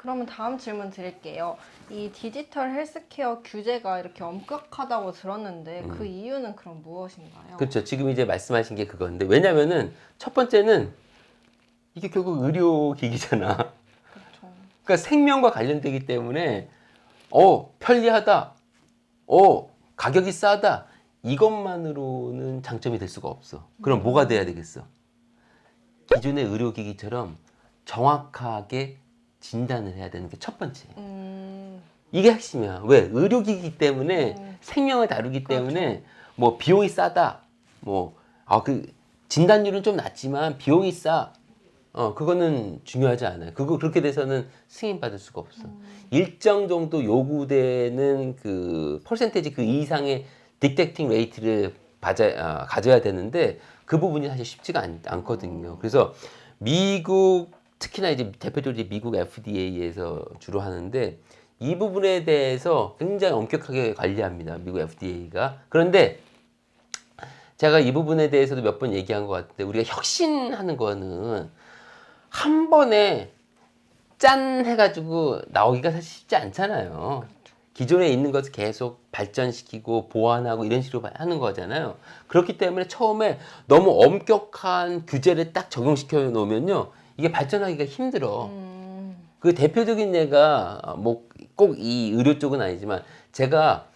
그러면 다음 질문 드릴게요. 이 디지털 헬스케어 규제가 이렇게 엄격하다고 들었는데 그 이유는 그럼 무엇인가요? 그렇죠. 지금 이제 말씀하신 게 그건데 왜냐면은 첫 번째는 이게 결국 의료기기잖아. 그렇죠. 그러니까 생명과 관련되기 때문에 편리하다, 가격이 싸다 이것만으로는 장점이 될 수가 없어. 그럼 뭐가 돼야 되겠어? 기존의 의료기기처럼 정확하게 진단을 해야 되는 게 첫 번째. 이게 핵심이야. 왜? 의료기기 때문에 생명을 다루기 그렇죠. 때문에 뭐 비용이 싸다. 그 진단율은 좀 낮지만 비용이 싸. 그거는 중요하지 않아요. 그렇게 돼서는 승인받을 수가 없어. 일정 정도 요구되는 그 퍼센테이지 그 이상의 딕텍팅 레이트를 가져야 되는데 그 부분이 사실 쉽지가 않거든요. 그래서 미국 특히나 이제 대표적으로 이제 미국 FDA에서 주로 하는데 이 부분에 대해서 굉장히 엄격하게 관리합니다. 미국 FDA가. 그런데 제가 이 부분에 대해서도 몇 번 얘기한 것 같은데 우리가 혁신하는 거는 한 번에 짠 해가지고 나오기가 사실 쉽지 않잖아요. 기존에 있는 것을 계속 발전시키고 보완하고 이런 식으로 하는 거잖아요. 그렇기 때문에 처음에 너무 엄격한 규제를 딱 적용시켜 놓으면요. 이게 발전하기가 힘들어. 그 대표적인 예가 뭐 꼭 이 의료 쪽은 아니지만 제가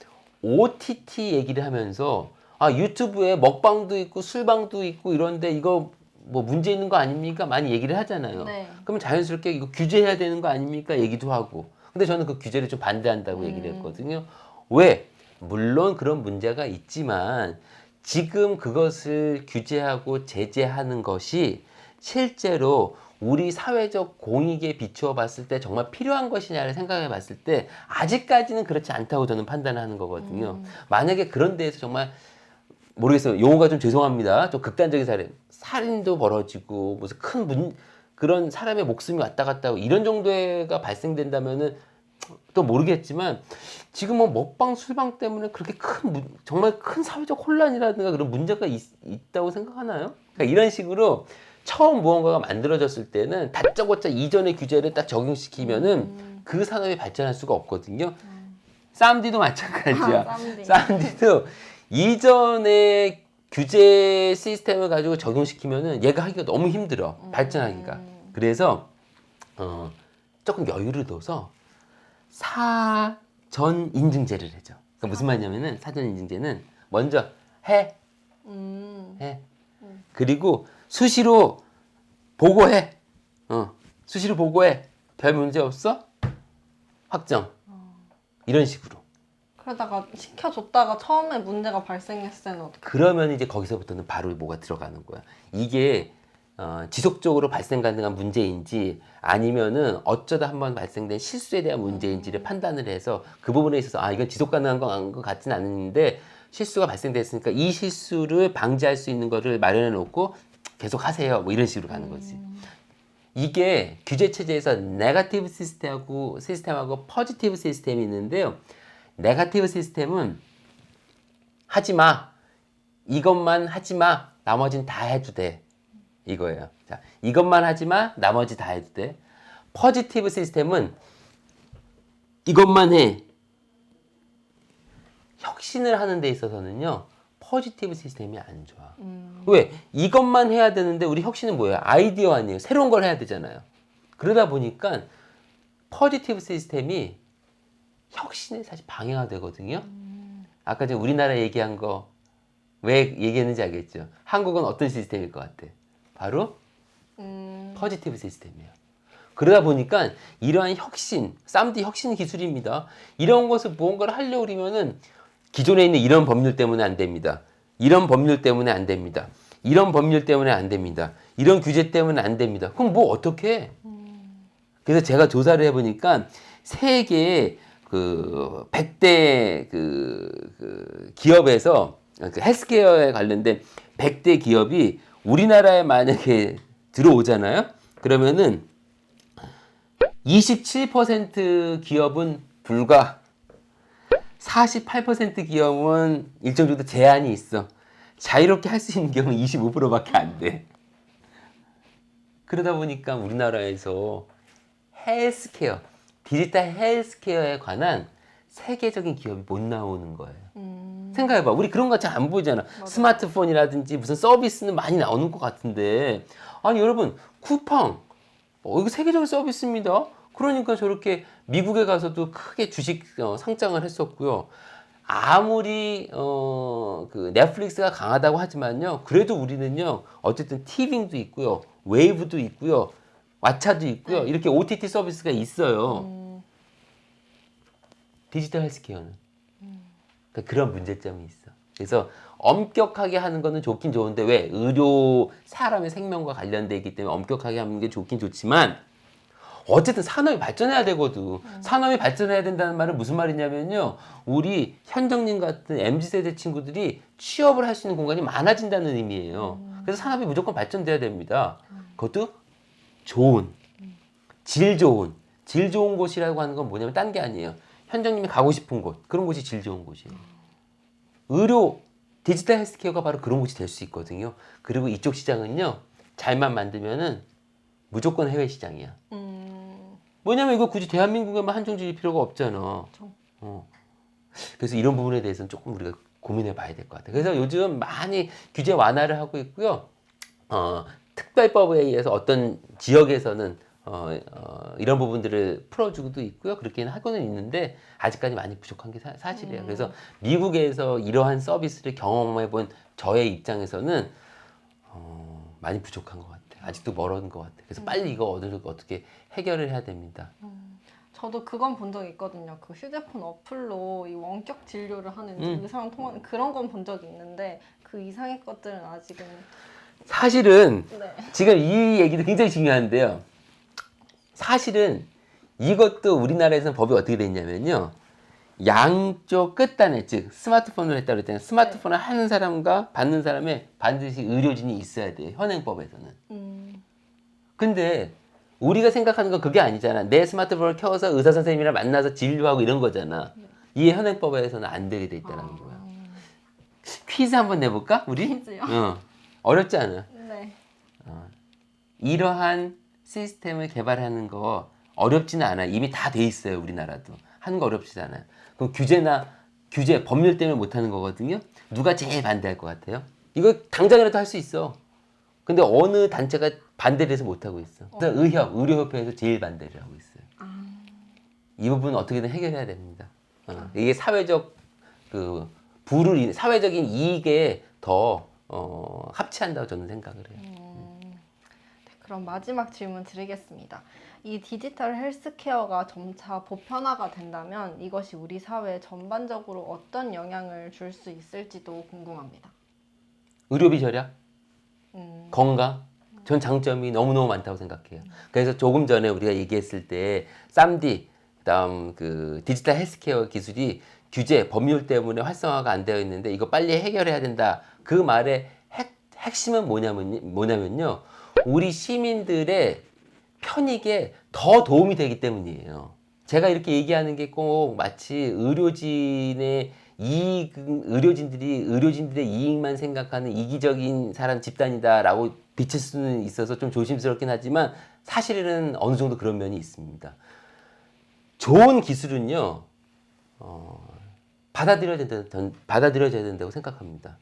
OTT 얘기를 하면서 유튜브에 먹방도 있고 술방도 있고 이런데 이거 뭐 문제 있는 거 아닙니까? 많이 얘기를 하잖아요. 네. 그러면 자연스럽게 이거 규제해야 되는 거 아닙니까? 얘기도 하고. 근데 저는 그 규제를 좀 반대한다고 얘기를 했거든요. 왜? 물론 그런 문제가 있지만 지금 그것을 규제하고 제재하는 것이 실제로 우리 사회적 공익에 비추어 봤을 때 정말 필요한 것이냐를 생각해 봤을 때 아직까지는 그렇지 않다고 저는 판단하는 거거든요. 만약에 그런 데에서 정말 모르겠어요. 용어가 좀 죄송합니다. 좀 극단적인 사례. 살인도 벌어지고 무슨 그런 사람의 목숨이 왔다 갔다 하고 이런 정도가 발생된다면은 또 모르겠지만 지금 뭐 먹방 술방 때문에 그렇게 정말 큰 사회적 혼란이라든가 그런 문제가 있다고 생각하나요? 그러니까 이런 식으로 처음 무언가가 만들어졌을 때는 다짜고짜 이전의 규제를 딱 적용시키면은 그 산업이 발전할 수가 없거든요. 쌈디도 마찬가지야. 쌈디. 쌈디도 이전의 규제 시스템을 가지고 적용시키면은 얘가 하기가 너무 힘들어. 발전하기가. 그래서 조금 여유를 둬서 사전 인증제를 해줘. 그러니까 무슨 말이냐면은 사전 인증제는 먼저 해. 해. 그리고 수시로 보고해. 수시로 보고해. 별 문제 없어? 확정. 이런 식으로. 그러다가 시켜줬다가 처음에 문제가 발생했을 때는 어떻게? 그러면 이제 거기서부터는 바로 뭐가 들어가는 거야. 이게 지속적으로 발생 가능한 문제인지 아니면은 어쩌다 한번 발생된 실수에 대한 문제인지를 판단을 해서 그 부분에 있어서 이건 지속 가능한 것 같지는 않은데 실수가 발생됐으니까 이 실수를 방지할 수 있는 거를 마련해 놓고 계속 하세요. 뭐 이런 식으로 가는 거지. 이게 규제 체제에서 네거티브 시스템하고 포지티브 시스템이 있는데요. 네거티브 시스템은 하지 마. 이것만 하지 마. 나머지는 다 해도 돼. 이거예요. 자, 이것만 하지 마. 나머지 다 해도 돼. 포지티브 시스템은 이것만 해. 혁신을 하는 데 있어서는요. 포지티브 시스템이 안 좋아. 왜? 이것만 해야 되는데 우리 혁신은 뭐예요? 아이디어 아니에요. 새로운 걸 해야 되잖아요. 그러다 보니까 포지티브 시스템이 혁신에 사실 방해가 되거든요. 아까 제가 우리나라 얘기한 거 왜 얘기했는지 알겠죠? 한국은 어떤 시스템일 것 같아? 바로 포지티브 시스템이에요. 그러다 보니까 이러한 혁신, 쌈디 혁신 기술입니다. 이런 것을 무언가를 하려고 그러면은 기존에 있는 이런 법률 때문에 안 됩니다. 이런 법률 때문에 안 됩니다. 이런 법률 때문에 안 됩니다. 이런 규제 때문에 안 됩니다. 그럼 뭐 어떻게 해? 그래서 제가 조사를 해보니까 세계 그 100대 그 기업에서 그 헬스케어에 관련된 100대 기업이 우리나라에 만약에 들어오잖아요. 그러면은 27% 기업은 불가, 48% 기업은 일정 정도 제한이 있어. 자유롭게 할 수 있는 경우는 25%밖에 안 돼. 그러다 보니까 우리나라에서 헬스케어, 디지털 헬스케어에 관한 세계적인 기업이 못 나오는 거예요. 생각해봐. 우리 그런 거 잘 안 보이잖아. 스마트폰이라든지 무슨 서비스는 많이 나오는 것 같은데. 아니, 여러분, 쿠팡. 이거 세계적인 서비스입니다. 그러니까 저렇게 미국에 가서도 크게 주식 상장을 했었고요. 아무리 그 넷플릭스가 강하다고 하지만요. 그래도 우리는요. 어쨌든 티빙도 있고요. 웨이브도 있고요. 왓챠도 있고요. 이렇게 OTT 서비스가 있어요. 디지털 헬스케어는. 그러니까 그런 문제점이 있어. 그래서 엄격하게 하는 거는 좋긴 좋은데 왜? 의료 사람의 생명과 관련돼 있기 때문에 엄격하게 하는 게 좋긴 좋지만 어쨌든 산업이 발전해야 되거든. 산업이 발전해야 된다는 말은 무슨 말이냐면요. 우리 현정님 같은 MZ세대 친구들이 취업을 할 수 있는 공간이 많아진다는 의미예요. 그래서 산업이 무조건 발전돼야 됩니다. 그것도 좋은, 질 좋은 곳이라고 하는 건 뭐냐면 딴 게 아니에요. 현정님이 가고 싶은 곳, 그런 곳이 질 좋은 곳이에요. 의료, 디지털 헬스케어가 바로 그런 곳이 될 수 있거든요. 그리고 이쪽 시장은요. 잘만 만들면은 무조건 해외 시장이야. 뭐냐면 이거 굳이 대한민국에만 한정지을 필요가 없잖아. 그래서 이런 부분에 대해서는 조금 우리가 고민해 봐야 될 것 같아요. 그래서 요즘 많이 규제 완화를 하고 있고요. 특별법에 의해서 어떤 지역에서는 이런 부분들을 풀어주고도 있고요. 그렇게는 하고는 있는데 아직까지 많이 부족한 게 사실이에요. 그래서 미국에서 이러한 서비스를 경험해 본 저의 입장에서는 많이 부족한 것 같아요. 아직도 멀은 것 같아요. 그래서 빨리 이거 어떻게 해결을 해야 됩니다. 저도 그건 본 적 있거든요. 그 휴대폰 어플로 이 원격 진료를 하는 의사랑 통하는 그런 건 본 적이 있는데 그 이상의 것들은 아직은 사실은 네. 지금 이 얘기도 굉장히 중요한데요. 사실은 이것도 우리나라에서는 법이 어떻게 돼 있냐면요. 양쪽 끝단에 즉 스마트폰을 했다고 그랬잖아요. 스마트폰을 하는 사람과 받는 사람에 반드시 의료진이 있어야 돼요. 현행법에서는. 근데 우리가 생각하는 건 그게 아니잖아. 내 스마트폰을 켜서 의사 선생님이랑 만나서 진료하고 이런 거잖아. 이 현행법에서는 안 되게 돼 있다는 거야. 퀴즈 한번 내볼까? 우리? 퀴즈요? 어렵지 않아. 네. 이러한 시스템을 개발하는 거 어렵지는 않아. 이미 다 돼 있어요. 우리나라도. 하는 거 어렵지 않아요. 그럼 규제, 법률 때문에 못 하는 거거든요. 누가 제일 반대할 것 같아요? 이거 당장이라도 할 수 있어. 근데 어느 단체가 반대를 해서 못 하고 있어. 그래서 의료협회에서 제일 반대를 하고 있어요. 이 부분은 어떻게든 해결해야 됩니다. 이게 사회적 사회적인 이익에 더 합치한다고 저는 생각을 해요. 네, 그럼 마지막 질문 드리겠습니다. 이 디지털 헬스케어가 점차 보편화가 된다면 이것이 우리 사회에 전반적으로 어떤 영향을 줄 수 있을지도 궁금합니다. 의료비 절약, 건강, 전 장점이 너무너무 많다고 생각해요. 그래서 조금 전에 우리가 얘기했을 때 쌈디, 그다음 그 디지털 헬스케어 기술이 규제, 법률 때문에 활성화가 안 되어 있는데 이거 빨리 해결해야 된다. 그 말의 핵심은 뭐냐면요. 우리 시민들의 편익에 더 도움이 되기 때문이에요. 제가 이렇게 얘기하는 게 꼭 마치 의료진들이 의료진들의 이익만 생각하는 이기적인 사람 집단이다라고 비칠 수는 있어서 좀 조심스럽긴 하지만 사실은 어느 정도 그런 면이 있습니다. 좋은 기술은요, 받아들여져야 된다고 생각합니다.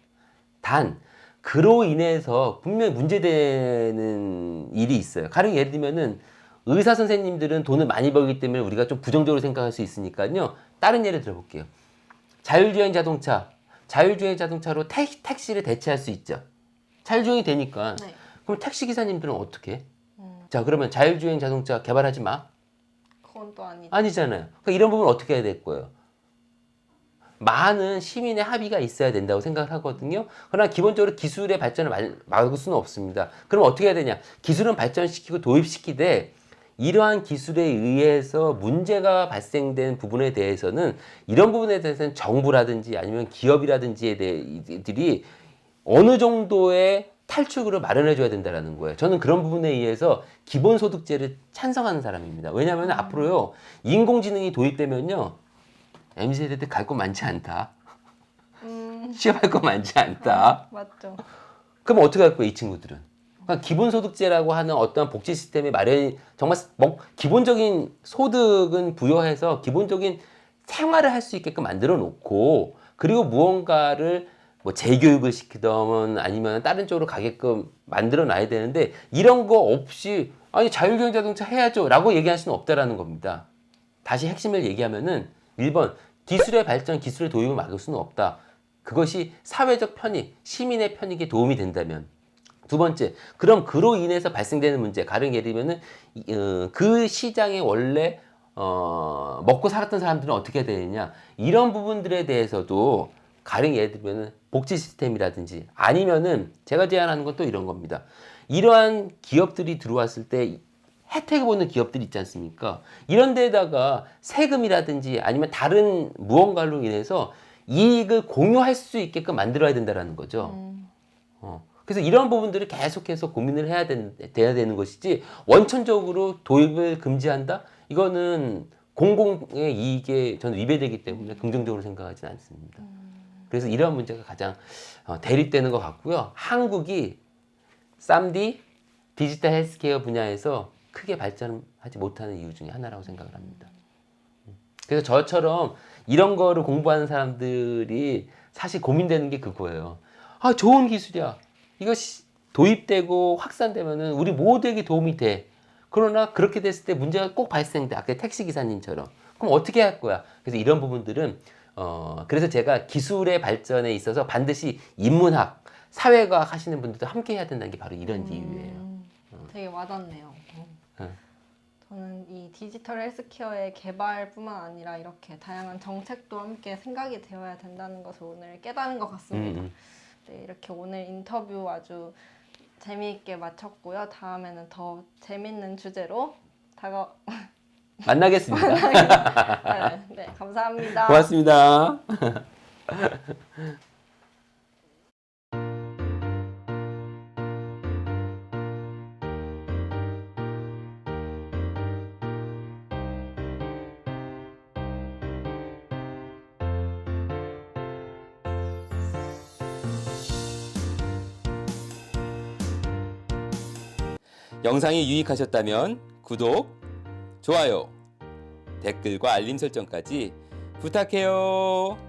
단, 그로 인해서 분명히 문제되는 일이 있어요. 가령 예를 들면은 의사 선생님들은 돈을 많이 벌기 때문에 우리가 좀 부정적으로 생각할 수 있으니까요. 다른 예를 들어볼게요. 자율주행 자동차로 택시를 대체할 수 있죠. 자율주행이 되니까. 네. 그럼 택시 기사님들은 어떻게 해? 자, 그러면 자율주행 자동차 개발하지 마. 그건 또 아니죠. 아니잖아요. 그러니까 이런 부분 어떻게 해야 될 거예요? 많은 시민의 합의가 있어야 된다고 생각을 하거든요. 그러나 기본적으로 기술의 발전을 막을 수는 없습니다. 그럼 어떻게 해야 되냐? 기술은 발전시키고 도입시키되 이러한 기술에 의해서 문제가 발생된 부분에 대해서는 이런 부분에 대해서는 정부라든지 아니면 기업이라든지들이 어느 정도의 탈출구를 마련해 줘야 된다는 거예요. 저는 그런 부분에 의해서 기본소득제를 찬성하는 사람입니다. 왜냐하면 앞으로요 인공지능이 도입되면요 MZ세대들 갈 거 많지 않다. 취업할 거 많지 않다. 맞죠. 그럼 어떻게 할 거야 이 친구들은? 그러니까 기본소득제라고 하는 어떤 복지 시스템의 마련이 정말 기본적인 소득은 부여해서 기본적인 생활을 할 수 있게끔 만들어 놓고 그리고 무언가를 뭐 재교육을 시키던 아니면 다른 쪽으로 가게끔 만들어 놔야 되는데 이런 거 없이 아니 자율주행자동차 해야죠 라고 얘기할 수는 없다라는 겁니다. 다시 핵심을 얘기하면은 1번 기술의 발전, 기술의 도입을 막을 수는 없다. 그것이 사회적 편익, 시민의 편익에 도움이 된다면. 두 번째, 그럼 그로 인해서 발생되는 문제, 가령 예를 들면은 그 시장에 원래 먹고 살았던 사람들은 어떻게 해야 되느냐 이런 부분들에 대해서도 가령 예를 들면은 복지 시스템이라든지 아니면은 제가 제안하는 건 또 이런 겁니다. 이러한 기업들이 들어왔을 때 혜택을 보는 기업들이 있지 않습니까? 이런 데다가 세금이라든지 아니면 다른 무언가로 인해서 이익을 공유할 수 있게끔 만들어야 된다는 거죠. 그래서 이런 부분들을 계속해서 고민을 돼야 되는 것이지 원천적으로 도입을 금지한다? 이거는 공공의 이익에 저는 위배되기 때문에 긍정적으로 생각하지는 않습니다. 그래서 이러한 문제가 가장 대립되는 것 같고요. 한국이 쌈디 디지털 헬스케어 분야에서 크게 발전하지 못하는 이유 중에 하나라고 생각을 합니다. 그래서 저처럼 이런 거를 공부하는 사람들이 사실 고민되는 게 그거예요. 아, 좋은 기술이야. 이것이 도입되고 확산되면은 우리 모두에게 도움이 돼. 그러나 그렇게 됐을 때 문제가 꼭 발생돼. 아까 택시기사님처럼. 그럼 어떻게 할 거야? 그래서 이런 부분들은 그래서 제가 기술의 발전에 있어서 반드시 인문학, 사회과학 하시는 분들도 함께 해야 된다는 게 바로 이런 이유예요. 되게 와닿네요. 응. 저는 이 디지털 헬스케어의 개발뿐만 아니라 이렇게 다양한 정책도 함께 생각이 되어야 된다는 것을 오늘 깨달은 것 같습니다. 네, 이렇게 오늘 인터뷰 아주 재미있게 마쳤고요. 다음에는 더 재밌는 주제로 만나겠습니다. 네, 감사합니다. 고맙습니다. 영상이 유익하셨다면 구독, 좋아요, 댓글과 알림 설정까지 부탁해요.